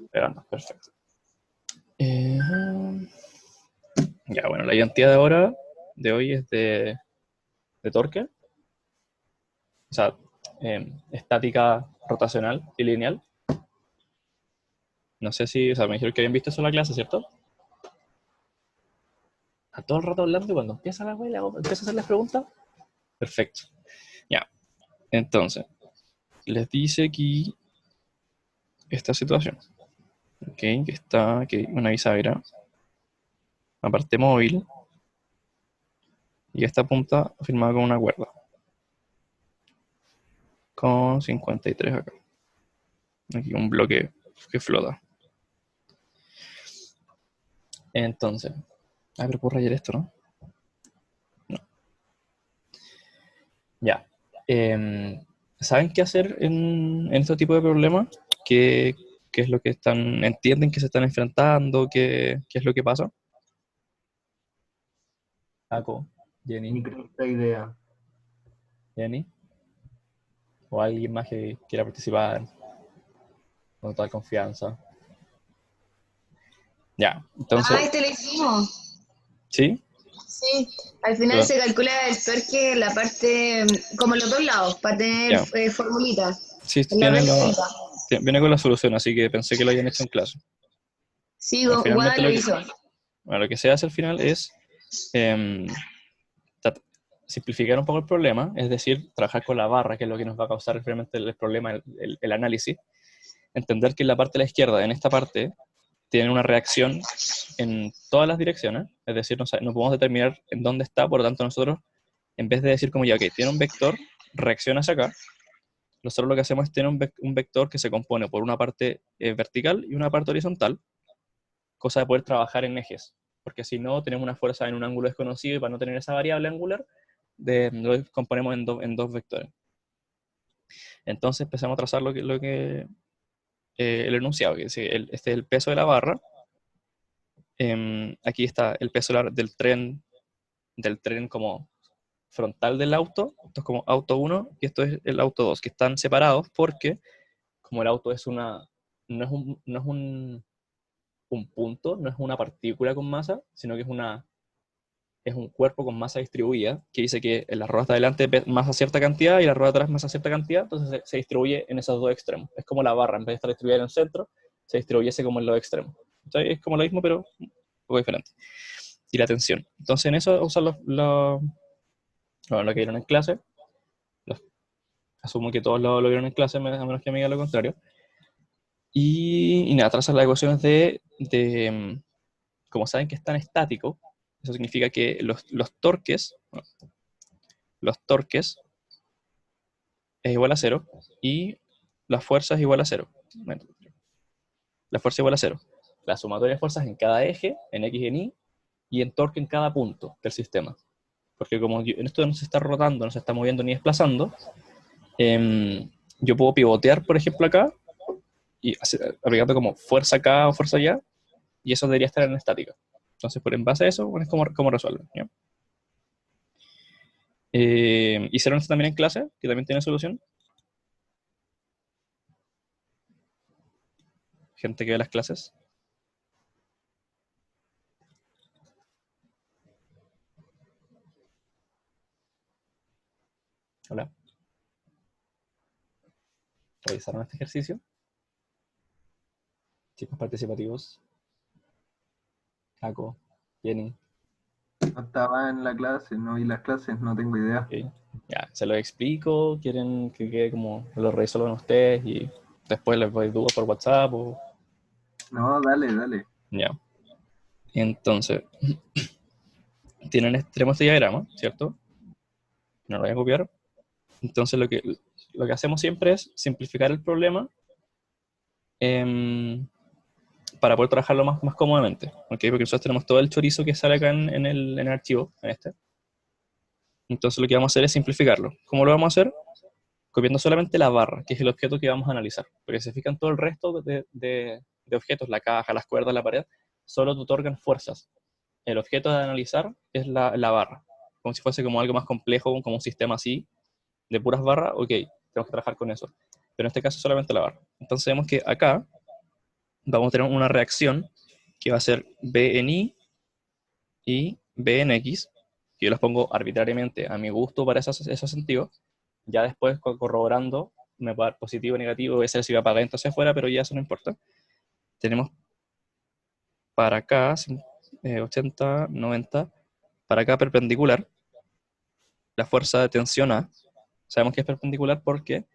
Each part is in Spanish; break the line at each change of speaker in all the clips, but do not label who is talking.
Esperando, perfecto. Eh, ya, bueno, la identidad de ahora, de hoy, es de torque, o sea, estática, rotacional y lineal. No sé si, o sea, me dijeron que habían visto eso en la clase, ¿cierto? A todo el rato hablando y cuando empieza la wea, empieza a hacer las preguntas. Perfecto. Ya, entonces, les dice aquí esta situación. Ok, que está aquí una bisagra, una parte móvil, y esta punta firmada con una cuerda, con 53 acá. Aquí un bloque que flota. Entonces, pero puedo rayar esto, ¿no? No. Ya. ¿Saben qué hacer en este tipo de problemas? ¿Qué es lo que entienden que se están enfrentando? ¿Qué es lo que pasa? Paco,
Ni
Jenny,
creo esta idea.
Jenny, o alguien más que quiera participar con total confianza. Ya,
Ah,
entonces,
este lo hicimos.
¿sí?
Sí, al final
Pero,
se calcula el torque en la parte, como en los dos lados, para tener
ya,
formulitas.
sí,
En la recta.
viene con la solución, así que pensé que lo habían hecho en clase.
Sí,
Bueno, finalmente
Guada lo hizo.
bueno, lo que se hace al final es em, simplificar un poco el problema, es decir, trabajar con la barra, que es lo que nos va a causar realmente el problema, el análisis. Entender que en la parte de la izquierda, en esta parte, tiene una reacción en todas las direcciones, es decir, no podemos determinar en dónde está, por lo tanto nosotros, en vez de decir como ya, ok, tiene un vector, reacciona hacia acá, nosotros lo que hacemos es tener un vector que se compone por una parte vertical y una parte horizontal, cosa de poder trabajar en ejes, porque si no tenemos una fuerza en un ángulo desconocido y para no tener esa variable angular, lo componemos en dos vectores. Entonces empezamos a trazar el enunciado, que es este es el peso de la barra. Aquí está el peso del tren como frontal del auto. Esto es como auto 1 y esto es el auto 2, que están separados porque como el auto no es un punto, no es una partícula con masa, sino que es un cuerpo con masa distribuida, que dice que la rueda de adelante masa cierta cantidad y la rueda de atrás masa cierta cantidad, entonces se distribuye en esos dos extremos. Es como la barra, en vez de estar distribuida en el centro, se distribuyese como en los extremos. Entonces, es como lo mismo, pero un poco diferente. Y la tensión. Entonces, en eso usan bueno, lo que vieron en clase. Los, asumo que todos lo vieron en clase, a menos que me diga lo contrario. Y nada, trazan las ecuaciones como saben que están estáticos, eso significa que los torques es igual a cero y la fuerza es igual a cero. La fuerza es igual a cero. La sumatoria de fuerzas en cada eje, en X y en torque en cada punto del sistema. Porque como en esto no se está rotando, no se está moviendo ni desplazando, yo puedo pivotear, por ejemplo, acá y aplicando como fuerza acá o fuerza allá, y eso debería estar en estática. Entonces, en base a eso, bueno, es como resuelven. ¿Ya? ¿Hicieron esto también en clase? Que también tiene solución. Gente que ve las clases. Hola. ¿Revisaron este ejercicio? Chicos participativos. Jaco, Jenny.
No estaba en la clase, no vi las clases, no tengo idea.
Okay. Ya, se lo explico. ¿Quieren que quede como lo resuelvan ustedes y después les doy dudas por WhatsApp?
No, dale, dale.
Ya. Entonces, tenemos este diagrama, ¿cierto? No lo voy a copiar. Entonces, lo que hacemos siempre es simplificar el problema em, para poder trabajarlo más cómodamente. ¿Okay? Porque nosotros tenemos todo el chorizo que sale acá en el archivo, en este. Entonces, lo que vamos a hacer es simplificarlo. ¿Cómo lo vamos a hacer? Copiando solamente la barra, que es el objeto que vamos a analizar. Porque si se fijan todo el resto de objetos, la caja, las cuerdas, la pared, solo te otorgan fuerzas. El objeto de analizar es la barra. Como si fuese como algo más complejo, como un sistema así, de puras barras, ok, tenemos que trabajar con eso. Pero en este caso solamente la barra. Entonces vemos que acá vamos a tener una reacción que va a ser B en Y y B en X, que yo los pongo arbitrariamente a mi gusto para esos sentidos. Ya después, corroborando, me va a dar positivo o negativo, voy a ser si va para adentro hacia afuera, pero ya eso no importa. Tenemos para acá, 80, 90, para acá perpendicular, la fuerza de tensión A. Sabemos que es perpendicular porque,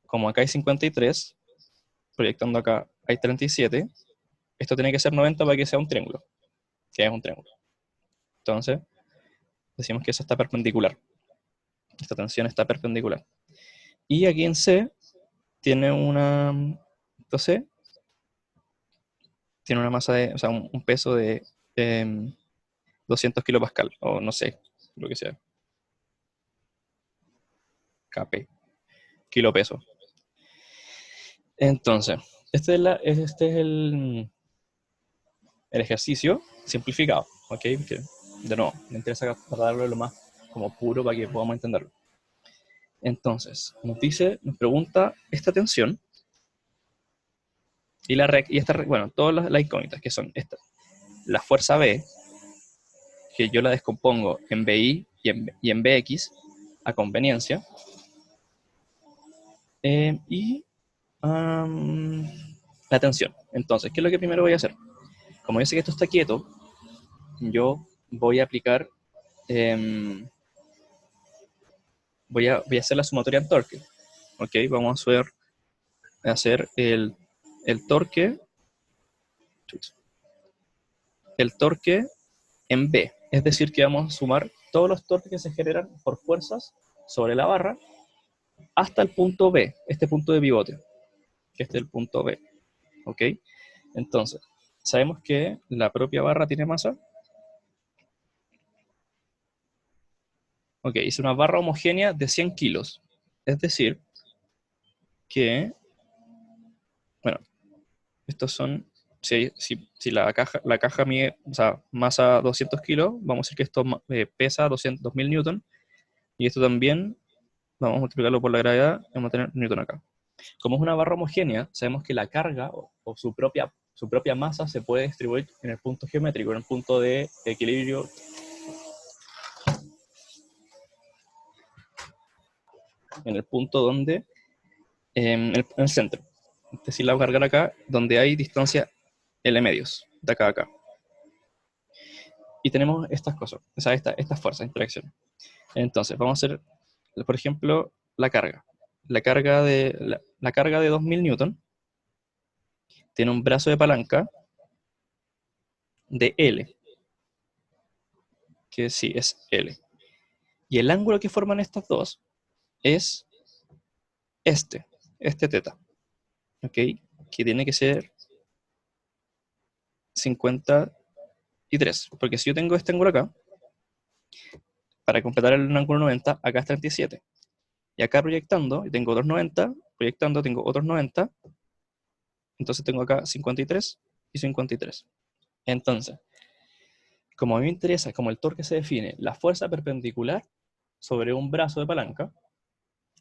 como acá hay 53, proyectando acá hay 37, esto tiene que ser 90 para que sea un triángulo, que es un triángulo. Entonces, decimos que eso está perpendicular. Esta tensión está perpendicular. Y aquí en C tiene una, entonces, tiene una masa de, o sea, un peso de 200 kilopascal, o no sé, lo que sea. kp, kilopeso. Entonces, este es el ejercicio simplificado, ¿ok? Que, de nuevo, me interesa darlo lo más como puro para que podamos entenderlo. Entonces, nos pregunta esta tensión y bueno, todas las incógnitas que son estas. La fuerza B, que yo la descompongo en BI y en BX a conveniencia. Y la tensión. Entonces, ¿qué es lo que primero voy a hacer? Como yo sé que esto está quieto, yo voy a aplicar, voy a hacer la sumatoria en torque. ¿Ok? Vamos a hacer el torque en B. Es decir, que vamos a sumar todos los torques que se generan por fuerzas sobre la barra hasta el punto B, este punto de pivote, que este es el punto B. ¿Ok? Entonces, sabemos que la propia barra tiene masa. Ok, es una barra homogénea de 100 kilos. Es decir, que, bueno, estos son, si la caja mide, o sea, masa 200 kilos, vamos a decir que esto pesa 2000 newton, y esto también, vamos a multiplicarlo por la gravedad, vamos a tener newton acá. Como es una barra homogénea, sabemos que la carga o su propia masa se puede distribuir en el punto geométrico, en el punto de equilibrio. En el punto donde, en el centro. Es decir, la voy a cargar acá, donde hay distancia L medios, de acá a acá. Y tenemos estas cosas, o sea, estas fuerzas, interacciones. Entonces, vamos a hacer, por ejemplo, la carga. La carga de 2000 newton tiene un brazo de palanca de L, que sí, es L. Y el ángulo que forman estas dos es este teta, ¿ok? Que tiene que ser 53, porque si yo tengo este ángulo acá, para completar el ángulo 90, acá es 37. Y acá proyectando, y tengo otros 90, proyectando tengo otros 90, entonces tengo acá 53 y 53. Entonces, como a mí me interesa, como el torque se define, la fuerza perpendicular sobre un brazo de palanca,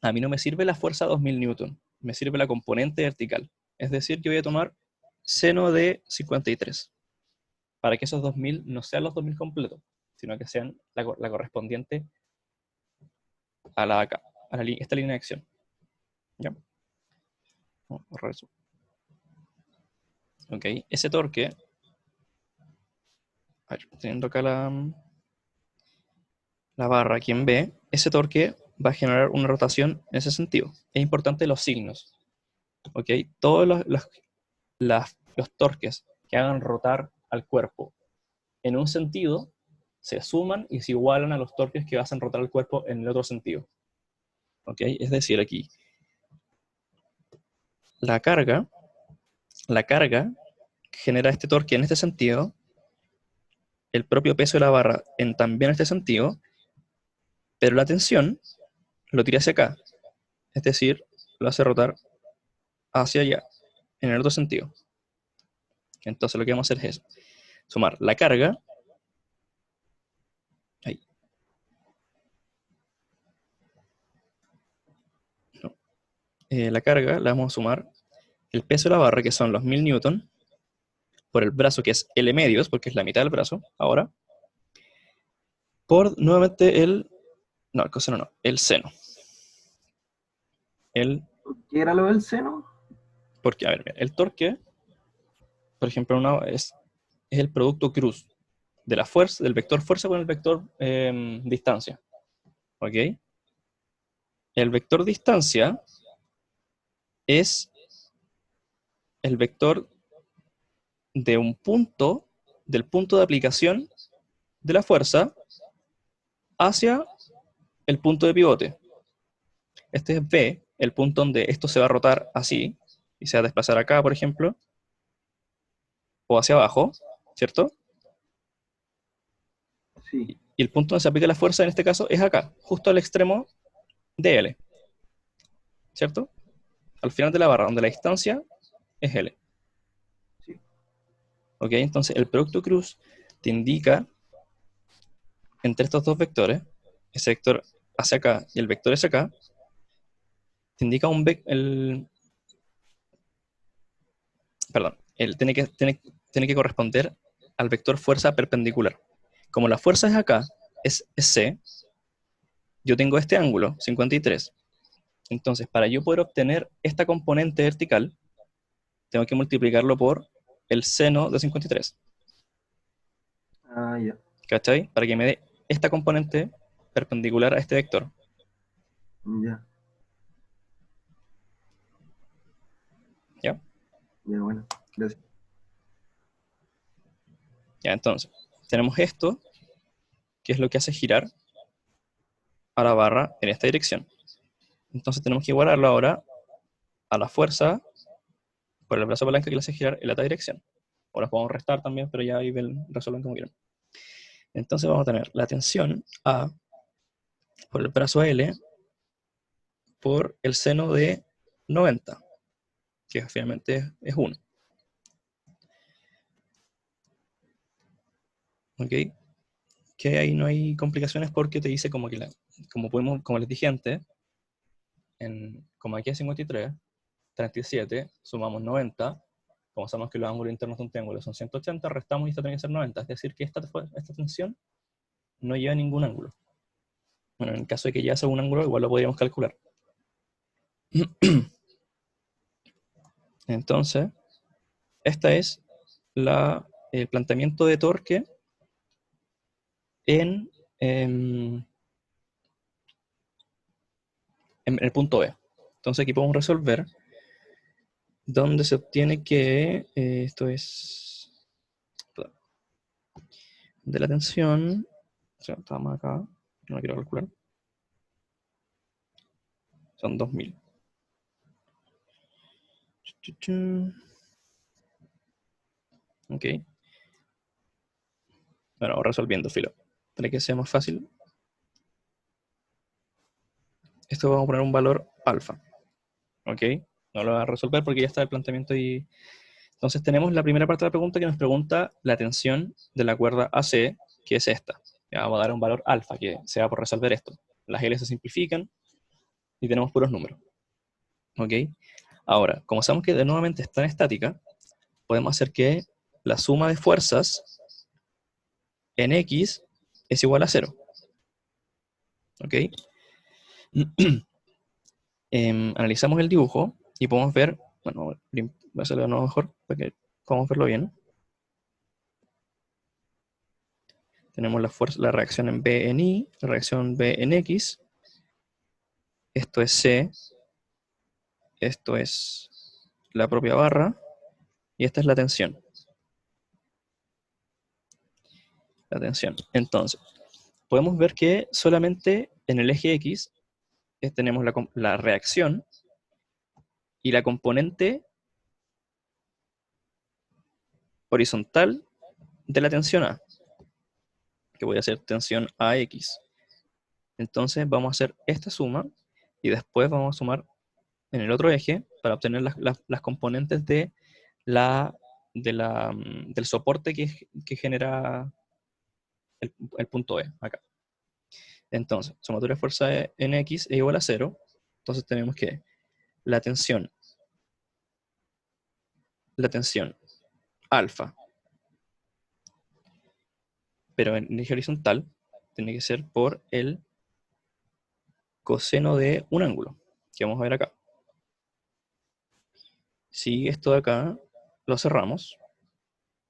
a mí no me sirve la fuerza 2000 newton, me sirve la componente vertical. Es decir, que voy a tomar seno de 53, para que esos 2000 no sean los 2000 completos, sino que sean la correspondiente a la acá, a esta línea de acción. ¿Ya? Vamos a borrar eso. Ok, ese torque, a ver, teniendo acá la barra aquí en B, ese torque va a generar una rotación en ese sentido. Es importante los signos. Ok, todos los torques que hagan rotar al cuerpo en un sentido se suman y se igualan a los torques que hacen rotar el cuerpo en el otro sentido. Ok, es decir, aquí la carga genera este torque en este sentido, el propio peso de la barra también en este sentido, pero la tensión lo tira hacia acá, es decir, lo hace rotar hacia allá, en el otro sentido. Entonces lo que vamos a hacer es sumar la carga, ahí, no, la carga la vamos a sumar el peso de la barra, que son los 1000 newton, por el brazo, que es L medios, porque es la mitad del brazo, ahora, por nuevamente el coseno no, el seno.
¿Qué era lo del seno?
Porque, a ver, mira, el torque, por ejemplo, es el producto cruz de la fuerza, del vector fuerza con el vector distancia. ¿Ok? El vector distancia es el vector de un punto, del punto de aplicación de la fuerza hacia el punto de pivote. Este es B, el punto donde esto se va a rotar así, y se va a desplazar acá, por ejemplo, o hacia abajo, ¿cierto?
Sí,
Y el punto donde se aplica la fuerza en este caso es acá, justo al extremo de L, ¿cierto? Al final de la barra, donde la distancia es L.
sí.
¿Ok? Entonces el producto cruz te indica entre estos dos vectores, ese vector hacia acá y el vector hacia acá, te indica perdón, tiene que corresponder al vector fuerza perpendicular. Como la fuerza es acá, es C, yo tengo este ángulo, 53. Entonces, para yo poder obtener esta componente vertical, tengo que multiplicarlo por el seno de 53.
Ah, ya.
¿Cachai? Para que me dé esta componente perpendicular a este vector.
Ya,
¿Ya?
ya, bueno. Gracias.
Ya, entonces, tenemos esto, que es lo que hace girar a la barra en esta dirección. Entonces tenemos que igualarlo ahora a la fuerza por el brazo de palanca que le hace girar en la otra dirección. O las podemos restar también, pero ya ahí resuelven como quieran. Entonces vamos a tener la tensión A por el brazo L por el seno de 90, que finalmente es 1. ¿Ok? Que ahí no hay complicaciones porque te dice como que, como les dije antes, como aquí es 53, 37, sumamos 90, como sabemos que los ángulos internos de un triángulo son 180, restamos y esto tiene que ser 90, es decir que esta tensión no lleva ningún ángulo. Bueno, en el caso de que llevase un ángulo, igual lo podríamos calcular. Entonces, esta es el planteamiento de torque en el punto B. Entonces aquí podemos resolver donde se obtiene que esto es de la tensión, o sea, estamos acá, no lo quiero calcular, son 2000. Ok. Bueno, resolviendo, filo. Para que sea más fácil, esto vamos a poner un valor alfa. Ok. No lo va a resolver porque ya está el planteamiento y... Entonces tenemos la primera parte de la pregunta que nos pregunta la tensión de la cuerda AC, que es esta. Ya vamos a dar un valor alfa, que sea por resolver esto. Las L se simplifican y tenemos puros números. ¿Ok? Ahora, como sabemos que nuevamente está en estática, podemos hacer que la suma de fuerzas en X es igual a 0. ¿Ok? Analizamos el dibujo y podemos ver, bueno, voy a hacerlo de nuevo mejor para que podamos verlo bien. Tenemos la reacción en B en Y, la reacción B en X. Esto es C, esto es la propia barra, y esta es la tensión. La tensión. Entonces, podemos ver que solamente en el eje X tenemos la reacción y la componente horizontal de la tensión A, que voy a hacer tensión AX. Entonces vamos a hacer esta suma y después vamos a sumar en el otro eje para obtener las componentes del soporte que genera el punto E acá. Entonces, sumatoria de fuerza en X es igual a 0. Entonces tenemos que la tensión alfa pero en eje horizontal tiene que ser por el coseno de un ángulo, que vamos a ver acá. Si esto de acá lo cerramos,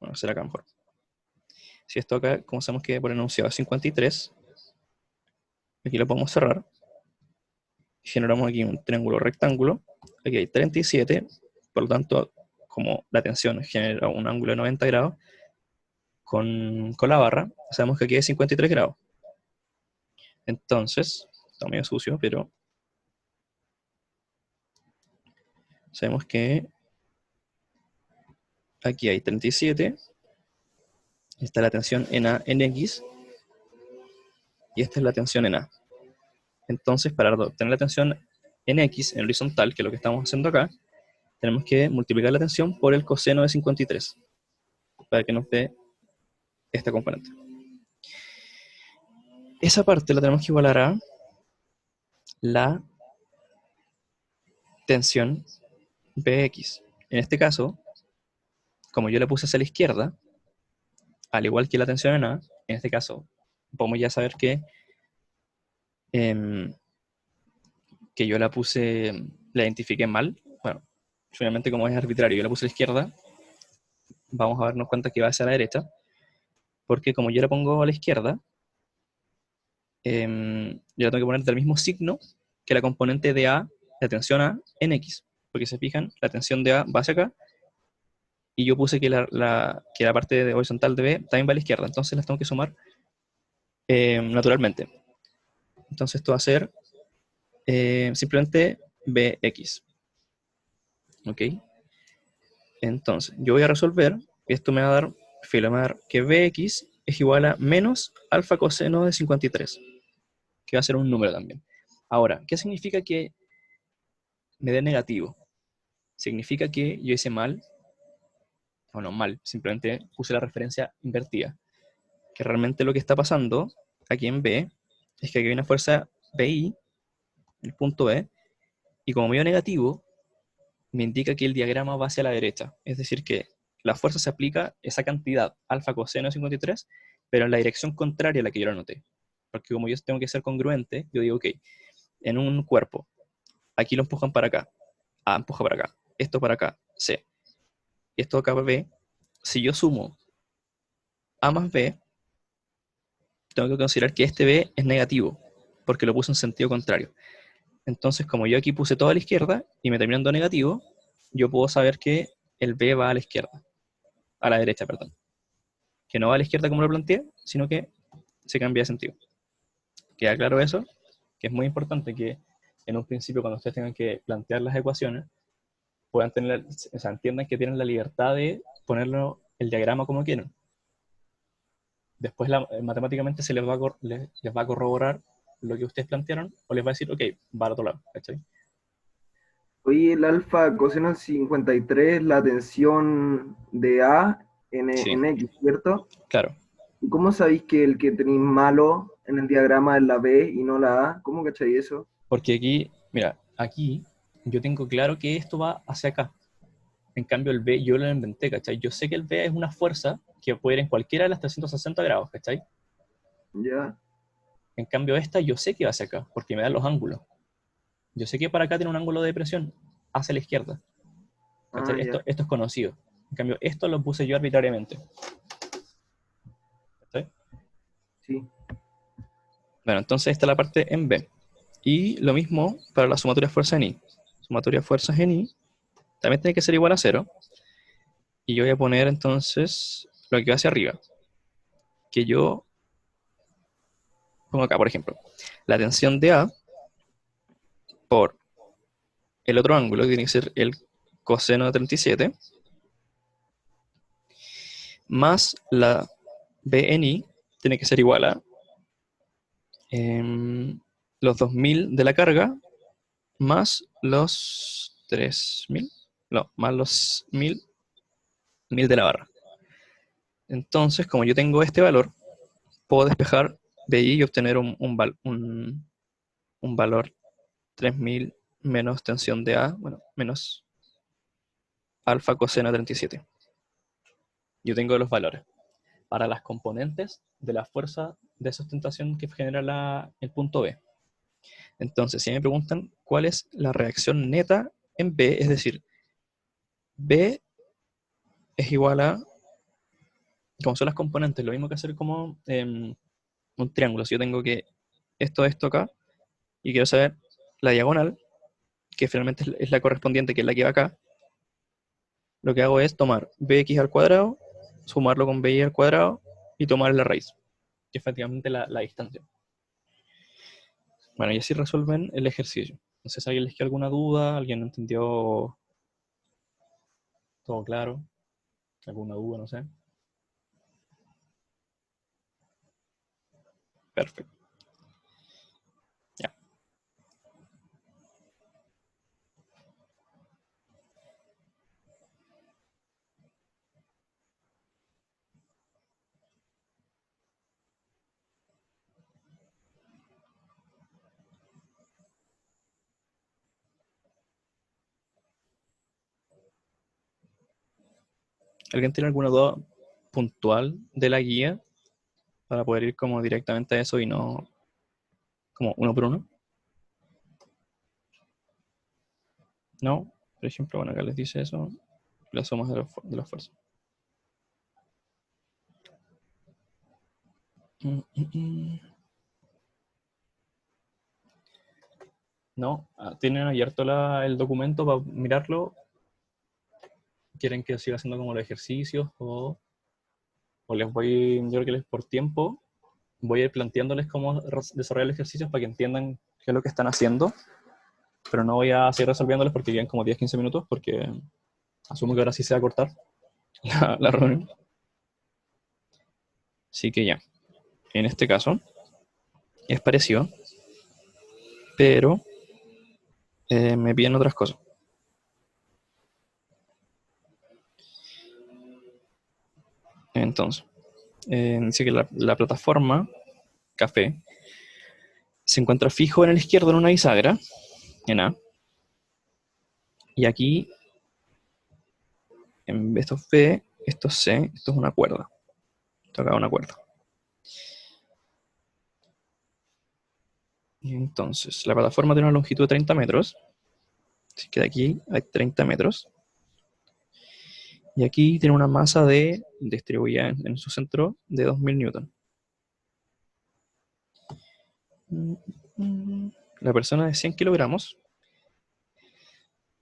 bueno, será acá mejor. Si esto acá, como sabemos que por enunciado es 53, aquí lo podemos cerrar. Generamos aquí un triángulo rectángulo. Aquí hay 37, por lo tanto, como la tensión genera un ángulo de 90 grados, con la barra, sabemos que aquí es 53 grados. Entonces, está medio sucio, pero sabemos que aquí hay 37, está la tensión en A en X, y esta es la tensión en A. Entonces, para obtener la tensión en X, en horizontal, que es lo que estamos haciendo acá, tenemos que multiplicar la tensión por el coseno de 53, para que nos dé esta componente. Esa parte la tenemos que igualar a la tensión Bx. En este caso, como yo la puse hacia la izquierda, al igual que la tensión en A, en este caso, podemos ya saber em, que yo la puse, la identifiqué mal. Bueno, finalmente como es arbitrario, yo la puse a la izquierda, vamos a darnos cuenta que va hacia la derecha, porque como yo la pongo a la izquierda, yo la tengo que poner del mismo signo que la componente de A, la tensión A, en X. Porque se fijan, la tensión de A va hacia acá, y yo puse que la parte de horizontal de B también va a la izquierda, entonces las tengo que sumar naturalmente. Entonces esto va a ser simplemente Bx. ¿Ok? Entonces, yo voy a resolver, esto me va a dar, me va a dar que Bx es igual a menos alfa coseno de 53, que va a ser un número también. Ahora, ¿qué significa que me dé negativo? Significa que yo hice mal, o no mal, simplemente puse la referencia invertida. Que realmente lo que está pasando aquí en B es que aquí hay una fuerza BI, el punto B, y como me dio negativo, me indica que el diagrama va hacia la derecha. Es decir, que la fuerza se aplica esa cantidad, alfa coseno de 53, pero en la dirección contraria a la que yo lo anoté. Porque como yo tengo que ser congruente, yo digo, ok, en un cuerpo, aquí lo empujan para acá, A empuja para acá, esto para acá, C, y esto acá B, si yo sumo A más B, tengo que considerar que este B es negativo, porque lo puse en sentido contrario. Entonces, como yo aquí puse todo a la izquierda y me terminó dando negativo, yo puedo saber que el B va a la izquierda, a la derecha, perdón. Que no va a la izquierda como lo planteé, sino que se cambia de sentido. ¿Queda claro eso? Que es muy importante que en un principio, cuando ustedes tengan que plantear las ecuaciones, puedan tener, o sea, entiendan que tienen la libertad de ponerlo el diagrama como quieran. Después matemáticamente se les va a corroborar lo que ustedes plantearon, o les va a decir, ok, va al otro lado, ¿cachai?
Oye, el alfa coseno 53, la tensión de A
Sí,
en X, ¿cierto?
claro.
¿Y cómo sabéis que el que tenéis malo en el diagrama es la B y no la A? ¿Cómo cacháis eso?
Porque aquí, mira, aquí yo tengo claro que esto va hacia acá. En cambio, el B yo lo inventé, ¿cachai? Yo sé que el B es una fuerza que puede ir en cualquiera de las 360 grados, ¿cachai?
Ya.
En cambio, esta yo sé que va hacia acá, porque me dan los ángulos. Yo sé que para acá tiene un ángulo de presión hacia la izquierda,
Ah,
¿cachai?
ya.
Esto es conocido. En cambio, esto lo puse yo arbitrariamente, ¿cachai?
Sí.
Bueno, entonces esta es la parte en B. Y lo mismo para la sumatoria de fuerzas en I. Sumatoria de fuerzas en I también tiene que ser igual a 0. Y yo voy a poner entonces lo que va hacia arriba. Que yo pongo acá, por ejemplo, la tensión de A por el otro ángulo, que tiene que ser el coseno de 37, más la B en I, tiene que ser igual a los 2000 de la carga, más los 3000, no, más los 1000 de la barra. Entonces, como yo tengo este valor, puedo despejar BI y obtener un valor 3000 menos tensión de A, bueno, menos alfa coseno 37. Yo tengo los valores. para las componentes de la fuerza de sustentación que genera el punto B. Entonces, si me preguntan cuál es la reacción neta en B, es decir, B es igual a, como son las componentes, lo mismo que hacer como un triángulo. Si yo tengo que esto acá, y quiero saber la diagonal, que finalmente es la correspondiente, que es la que va acá, lo que hago es tomar bx al cuadrado, sumarlo con by al cuadrado, y tomar la raíz, que es efectivamente la distancia. Bueno, y así resuelven el ejercicio. No sé si alguien les queda alguna duda, alguien no entendió todo claro, alguna duda, no sé. Perfecto. Ya. ¿Alguien tiene alguna duda puntual de la guía para poder ir como directamente a eso y no como uno por uno? No, por ejemplo, bueno, acá les dice eso, las sumas de los fuerzas. No, ¿tienen abierto el documento para mirarlo? ¿Quieren que siga haciendo como los ejercicios? O les voy, yo creo que por tiempo, voy a ir planteándoles cómo desarrollar los ejercicios para que entiendan qué es lo que están haciendo, pero no voy a seguir resolviéndoles porque quedan como 10-15 minutos, porque asumo que ahora sí se va a cortar la reunión. Así que ya, en este caso es parecido, pero me piden otras cosas. Entonces, dice que la plataforma café se encuentra fijo en el izquierdo en una bisagra, en A, y aquí esto es B, esto es C, esto es una cuerda. Esto acá es una cuerda. Y entonces, la plataforma tiene una longitud de 30 metros, así que de aquí hay 30 metros. Y aquí tiene una masa distribuida en su centro de 2000 newton. La persona de 100 kilogramos.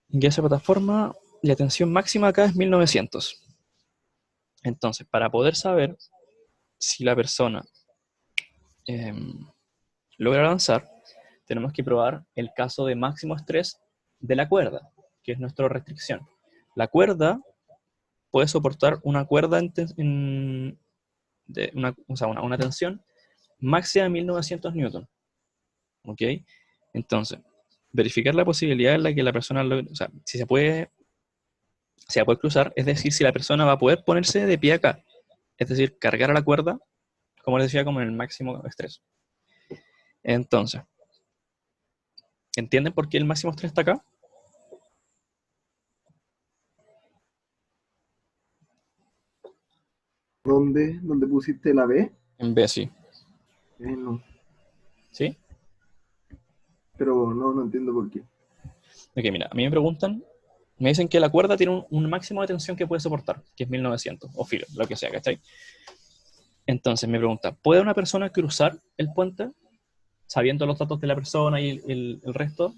Y esa plataforma, la tensión máxima acá es 1900. Entonces, para poder saber si la persona logra avanzar, tenemos que probar el caso de máximo estrés de la cuerda, que es nuestra restricción. La cuerda puede soportar una cuerda una tensión máxima de 1900 newton. ¿Ok? Entonces, verificar la posibilidad en la que la persona logre, o sea, si se puede cruzar, es decir, si la persona va a poder ponerse de pie acá, es decir, cargar a la cuerda, como les decía, como en el máximo estrés. Entonces, ¿entienden por qué el máximo estrés está acá?
¿Dónde pusiste la B?
En B, sí.
No,
¿Sí?
pero no entiendo por qué.
Ok, mira, a mí me preguntan, me dicen que la cuerda tiene un máximo de tensión que puede soportar, que es 1900, o filo, lo que sea, ¿cachai? Entonces me pregunta, ¿puede una persona cruzar el puente sabiendo los datos de la persona y el resto?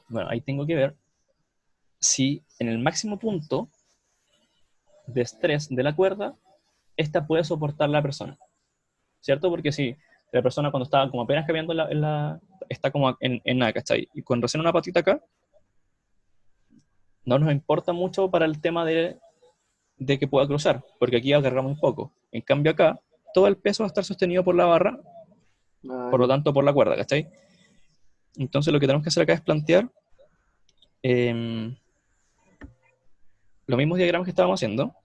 Bueno, ahí tengo que ver si en el máximo punto de estrés de la cuerda, esta puede soportar la persona, ¿cierto? Porque si la persona cuando está como apenas cambiando está como en nada, ¿cachai? Y con recién una patita acá, no nos importa mucho para el tema de que pueda cruzar, porque aquí agarramos muy poco. En cambio acá, todo el peso va a estar sostenido por la barra, por lo tanto por la cuerda, ¿cachai? Entonces lo que tenemos que hacer acá es plantear los mismos diagramas que estábamos haciendo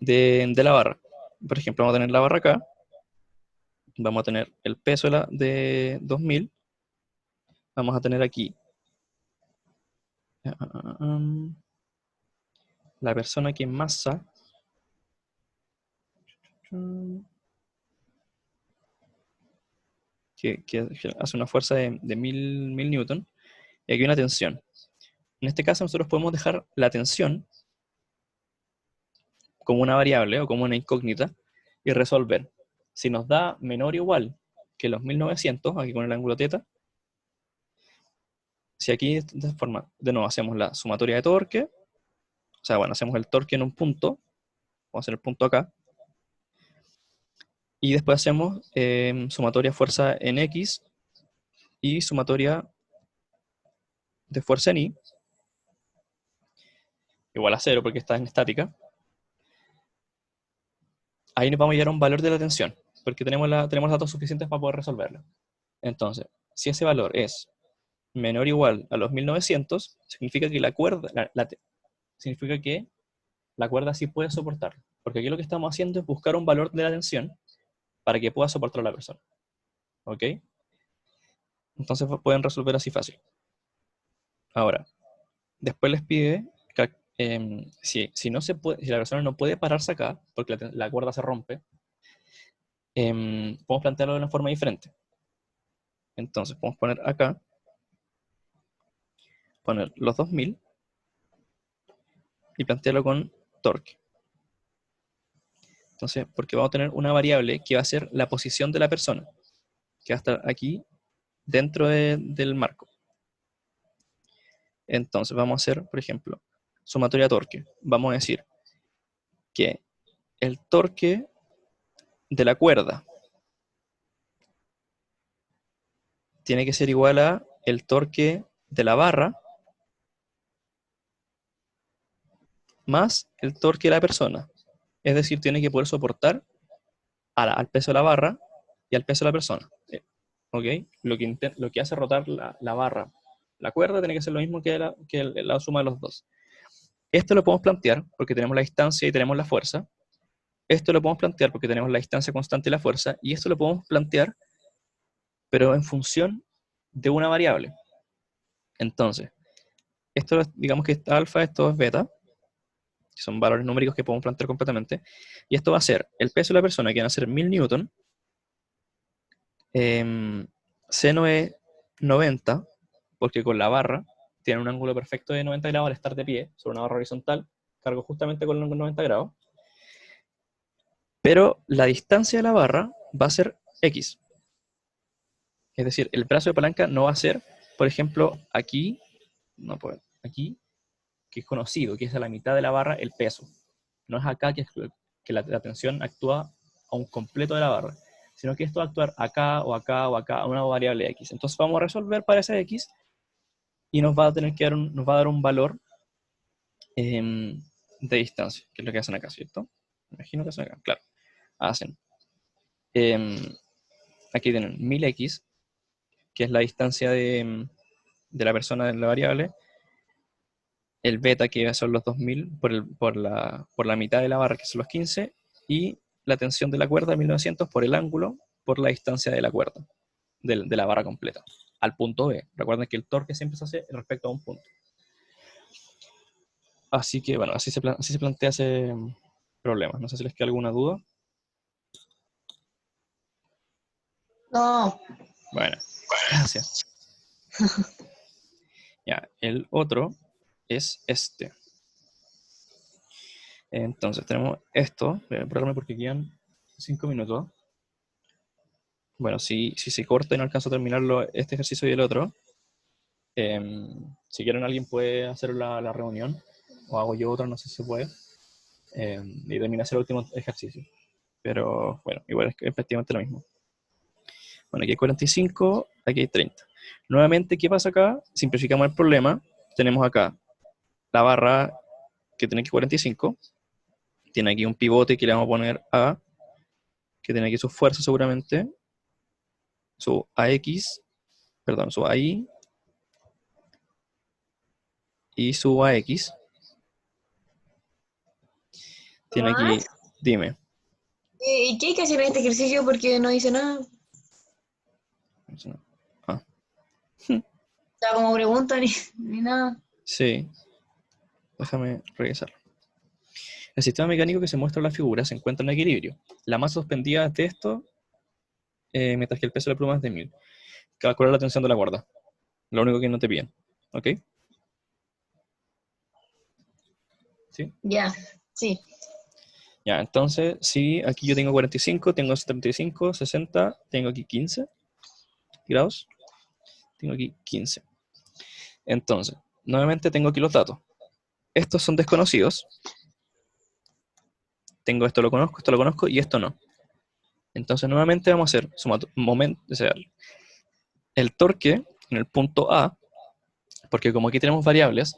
de la barra. Por ejemplo, vamos a tener la barra acá, vamos a tener el peso de 2000, vamos a tener aquí la persona que en masa que hace una fuerza de 1000 newton, y aquí una tensión. En este caso nosotros podemos dejar la tensión como una variable o como una incógnita y resolver. Si nos da menor o igual que los 1900, aquí con el ángulo θ, si aquí de esta forma, de nuevo hacemos la sumatoria de torque, o sea, bueno, hacemos el torque en un punto, vamos a hacer el punto acá, y después hacemos sumatoria fuerza en X y sumatoria de fuerza en Y, igual a 0 porque está en estática. Ahí nos vamos a llegar a un valor de la tensión, porque tenemos los datos suficientes para poder resolverlo. Entonces, si ese valor es menor o igual a los 1900, significa que la cuerda, significa que la cuerda sí puede soportarlo. Porque aquí lo que estamos haciendo es buscar un valor de la tensión para que pueda soportar a la persona. ¿Ok? Entonces pueden resolver así fácil. Ahora, después les pide que, si no se puede, si la persona no puede pararse acá, porque la cuerda se rompe, podemos plantearlo de una forma diferente. Entonces podemos poner acá, poner los 2000 y plantearlo con torque. Entonces, porque vamos a tener una variable que va a ser la posición de la persona, que va a estar aquí dentro del marco. Entonces vamos a hacer, por ejemplo, sumatoria torque. Vamos a decir que el torque de la cuerda tiene que ser igual a el torque de la barra más el torque de la persona. Es decir, tiene que poder soportar al peso de la barra y al peso de la persona. ¿Ok? Lo que hace rotar la barra, la cuerda, tiene que ser lo mismo que la suma de los dos. Esto lo podemos plantear porque tenemos la distancia y tenemos la fuerza. Esto lo podemos plantear porque tenemos la distancia constante y la fuerza. Y esto lo podemos plantear, pero en función de una variable. Entonces, esto digamos que es alfa, esto es beta, que son valores numéricos que podemos plantear completamente. Y esto va a ser el peso de la persona, que van a ser 1000 newton. Seno es 90, porque con la barra tiene un ángulo perfecto de 90 grados al estar de pie sobre una barra horizontal. Cargo justamente con los 90 grados. Pero la distancia de la barra va a ser X. Es decir, el brazo de palanca no va a ser, por ejemplo, aquí, no puedo, aquí, que es conocido, que es a la mitad de la barra el peso. No es acá que la tensión actúa a un completo de la barra, sino que esto va a actuar acá o acá o acá a una variable X. Entonces vamos a resolver para esa X y nos va a tener que dar nos va a dar un valor de distancia, que es lo que hacen acá, ¿cierto? Me imagino que hacen acá, claro. Hacen. Aquí tienen 1000X, que es la distancia de la persona en la variable, el beta, que son los 2000 por la mitad de la barra, que son los 15, y la tensión de la cuerda, 1900, por el ángulo, por la distancia de la cuerda, de la barra completa, al punto B. Recuerden que el torque siempre se hace respecto a un punto. Así que, bueno, así se plantea ese problema. No sé si les queda alguna duda.
No,
Bueno, gracias. Ya, el otro es este. Entonces tenemos esto. Voy a apurarme porque quedan 5 minutos. Bueno, si se corta y no alcanzo a terminarlo este ejercicio y el otro, si quieren alguien puede hacer la reunión, o hago yo otra, no sé si se puede, y termina hacer el último ejercicio. Pero bueno, igual es prácticamente lo mismo. Bueno, aquí hay 45, aquí hay 30. Nuevamente, ¿qué pasa acá? Simplificamos el problema. Tenemos acá la barra que tiene aquí 45. Tiene aquí un pivote que le vamos a poner A, que tiene aquí su fuerza seguramente, su AX, perdón, su AI y su AX. Tiene aquí,
¿más?
dime.
¿Y qué hay que hacer en este ejercicio? Porque no dice nada.
Ah,
O sea, como pregunta ni nada.
sí, déjame revisar. El sistema mecánico que se muestra en la figura se encuentra en equilibrio. La masa suspendida es de esto, mientras que el peso de la pluma es de 1000. Calcular la tensión de la cuerda. Lo único que no te piden. ¿Ok? ¿Sí?
Ya, sí.
Ya, entonces, sí, aquí yo tengo 45, tengo 75, 60, tengo aquí 15 grados, tengo aquí 15. Entonces, nuevamente tengo aquí los datos. Estos son desconocidos. Tengo esto lo conozco y esto no. Entonces, nuevamente vamos a hacer o sea, el torque en el punto A, porque como aquí tenemos variables,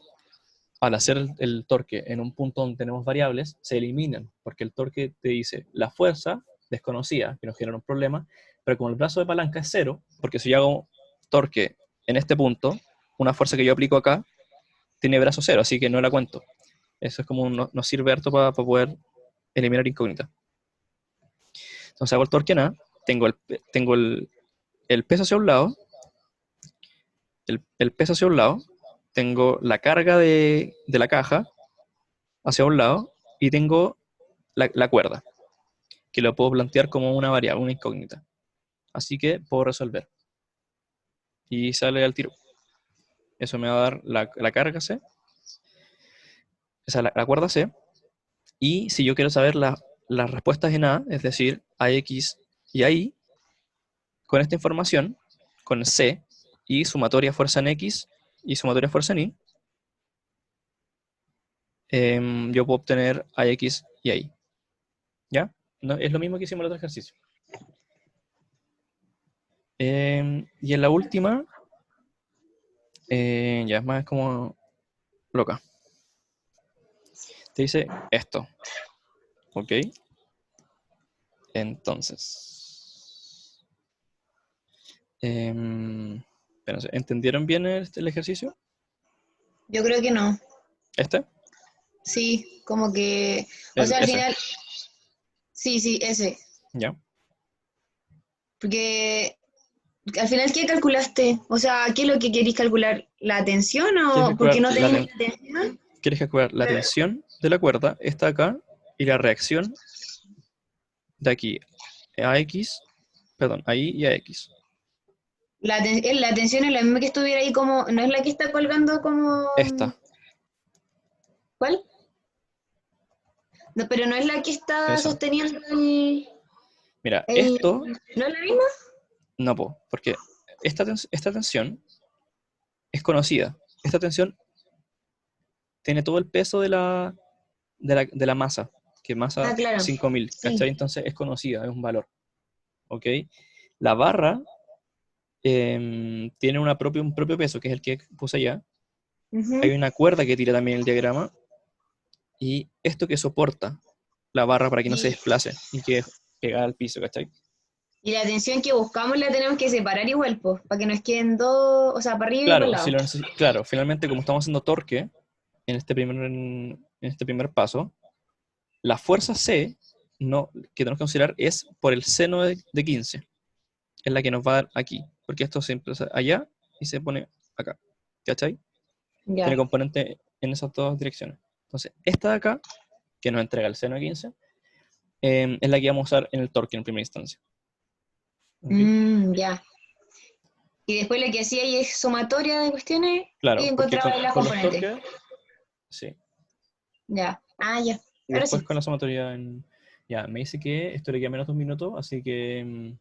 al hacer el torque en un punto donde tenemos variables, se eliminan, porque el torque te dice la fuerza desconocida, que nos genera un problema, pero como el brazo de palanca es cero, porque si yo hago torque en este punto, una fuerza que yo aplico acá, tiene brazo cero, así que no la cuento. Eso es como nos sirve harto para poder eliminar incógnita. Entonces hago el torque en A, tengo el peso hacia un lado, el peso hacia un lado, tengo la carga de la caja hacia un lado y tengo la cuerda, que lo puedo plantear como una variable, una incógnita. Así que puedo resolver. Y sale al tiro. Eso me va a dar la carga C, la cuerda C. Y si yo quiero saber las respuestas en A, es decir, AX y AI, con esta información, con C y sumatoria fuerza en X y sumatoria fuerza en Y, yo puedo obtener AX y AI. ¿Ya? No, es lo mismo que hicimos en el otro ejercicio. Y en la última, ya es más como loca. Te dice esto. ¿Ok? Entonces. Espérense, ¿entendieron bien el ejercicio?
Yo creo que no.
¿Este?
Sí, como que, o sea, al
Ese.
final, sí, ese.
¿Ya?
Porque al final, ¿qué calculaste? O sea, ¿qué es lo que queréis calcular? ¿La tensión
¿Quieres
o porque
calcular
no tenéis la tensión?
la tensión de la cuerda? Está acá. Y la reacción de aquí a X. Perdón, ahí y a X.
La tensión es la misma que estuviera ahí como, no es la que está colgando como,
Esta.
¿cuál? No, pero no es la que está
Esa.
sosteniendo
Mira,
el,
esto
¿no es la misma?
no puedo. Porque esta tensión es conocida. Esta tensión tiene todo el peso de la masa, que
Ah,
masa
claro,
5000,
sí.
¿cachai? Entonces es conocida, es un valor, ¿ok? La barra tiene un propio peso, que es el que puse allá. Hay
Ujú.
una cuerda que tira también el diagrama, y esto que soporta la barra para que no se
Y,
desplace y quede pegada al piso, ¿cachai?
y la tensión que buscamos la tenemos que separar igual, pues, para que nos queden dos, o sea, para arriba y para el
Claro,
lado.
claro, finalmente como estamos haciendo torque en este primer paso, la fuerza C que tenemos que considerar es por el seno de 15. Es la que nos va a dar aquí, porque esto se empieza allá y se pone acá, ¿cachai? Tiene
Ya.
componente en esas dos direcciones. Entonces, esta de acá, que nos entrega el seno de 15, es la que vamos a usar en el torque en primera instancia. ¿Ok?
Ya. Y después lo que hacía ahí es sumatoria de cuestiones y
Claro, porque
encontraba las
con los
componentes.
torques, sí.
Ya. Ah, ya.
Y
Ahora
después
sí.
con la sumatoria en... Ya, me dice que esto le queda menos de un minuto, así que